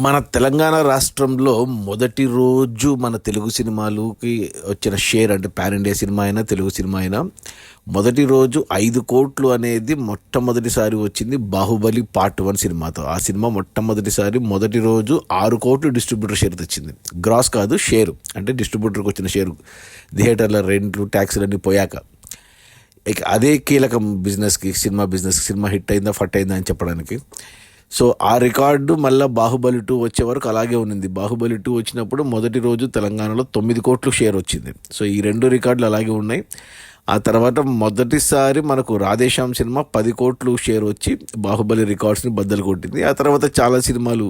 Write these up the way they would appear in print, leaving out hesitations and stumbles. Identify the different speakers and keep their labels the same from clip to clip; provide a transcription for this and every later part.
Speaker 1: మన తెలంగాణ రాష్ట్రంలో మొదటి రోజు మన తెలుగు సినిమాలకి వచ్చిన షేర్, అంటే పాన్ ఇండియా సినిమా అయినా తెలుగు సినిమా అయినా, మొదటి రోజు 5 కోట్లు అనేది మొట్టమొదటిసారి వచ్చింది బాహుబలి పార్ట్ 1 సినిమాతో. ఆ సినిమా మొట్టమొదటిసారి మొదటి రోజు 6 కోట్లు డిస్ట్రిబ్యూటర్ షేర్ తెచ్చింది. గ్రాస్ కాదు, షేరు, అంటే డిస్ట్రిబ్యూటర్కి వచ్చిన షేరు, థియేటర్ల రెంట్లు ట్యాక్సులు అన్నీ పోయాక. ఇక అదే కీలకం బిజినెస్కి, సినిమా బిజినెస్కి. సినిమా హిట్ అయిందా ఫట్ అయిందా అని చెప్పడానికి. సో ఆ రికార్డు మళ్ళీ బాహుబలి 2 వచ్చే వరకు అలాగే ఉంది. బాహుబలి 2 వచ్చినప్పుడు మొదటి రోజు తెలంగాణలో 9 కోట్లు షేర్ వచ్చింది. సో ఈ 2 రికార్డులు అలాగే ఉన్నాయి. ఆ తర్వాత మొదటిసారి మనకు రాధేశ్యామ్ సినిమా 10 కోట్లు షేర్ వచ్చి బాహుబలి రికార్డ్స్ని బద్దలు కొట్టింది. ఆ తర్వాత చాలా సినిమాలు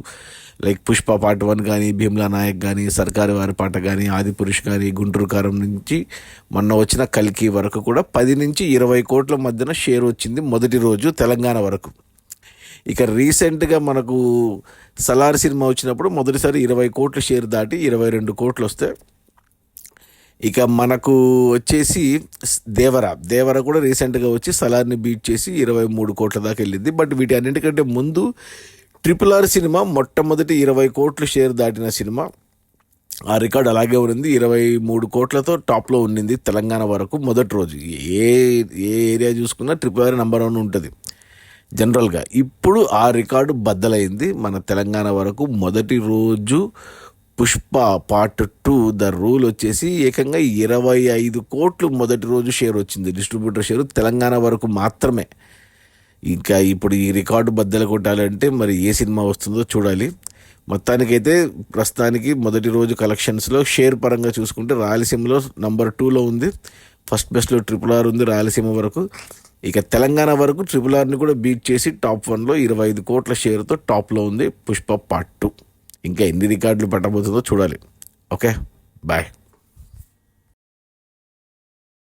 Speaker 1: లైక్ పుష్ప పార్ట్ 1 కానీ, భీమ్లా నాయక్ కానీ, సర్కారు వారి పాట కానీ, ఆదిపురుష్ కానీ, గుంటూరు కారం నుంచి మొన్న వచ్చిన కల్కి వరకు కూడా 10 నుంచి 20 కోట్ల మధ్యన షేర్ వచ్చింది మొదటి రోజు తెలంగాణ వరకు. ఇక రీసెంట్గా మనకు సలార్ సినిమా వచ్చినప్పుడు మొదటిసారి 20 కోట్ల షేర్ దాటి 22 కోట్లు వస్తే, ఇక మనకు వచ్చేసి దేవర కూడా రీసెంట్గా వచ్చి సలార్ని బీట్ చేసి 23 కోట్ల దాకా వెళ్ళింది. బట్ వీటి అన్నింటికంటే ముందు RRR సినిమా మొట్టమొదటి 20 కోట్లు షేర్ దాటిన సినిమా. ఆ రికార్డ్ అలాగే ఉంది. 23 కోట్లతో టాప్లో ఉండింది తెలంగాణ వరకు మొదటి రోజు. ఏ ఏరియా చూసుకున్నా RRR నెంబర్ 1 ఉంటుంది జనరల్గా. ఇప్పుడు ఆ రికార్డు బద్దలైంది. మన తెలంగాణ వరకు మొదటి రోజు పుష్ప పార్ట్ 2 ద రూల్ వచ్చేసి ఏకంగా 25 కోట్లు మొదటి రోజు షేర్ వచ్చింది, డిస్ట్రిబ్యూటర్ షేరు తెలంగాణ వరకు మాత్రమే. ఇంకా ఇప్పుడు ఈ రికార్డు బద్దలు కొట్టాలంటే మరి ఏ సినిమా వస్తుందో చూడాలి. మొత్తానికైతే ప్రస్తుతానికి మొదటి రోజు కలెక్షన్స్లో షేర్ పరంగా చూసుకుంటే రాయలసీమలో నెంబర్ 2లో ఉంది. ఫస్ట్ బెస్ట్లో RRR ఉంది రాయలసీమ వరకు. ఇక తెలంగాణ వరకు RRRని కూడా బీట్ చేసి టాప్ 1లో 25 కోట్ల షేర్తో టాప్లో ఉంది పుష్ప పార్ట్ 2. ఇంకా ఎన్ని రికార్డులు పట్టబోతుందో చూడాలి. Okay, bye.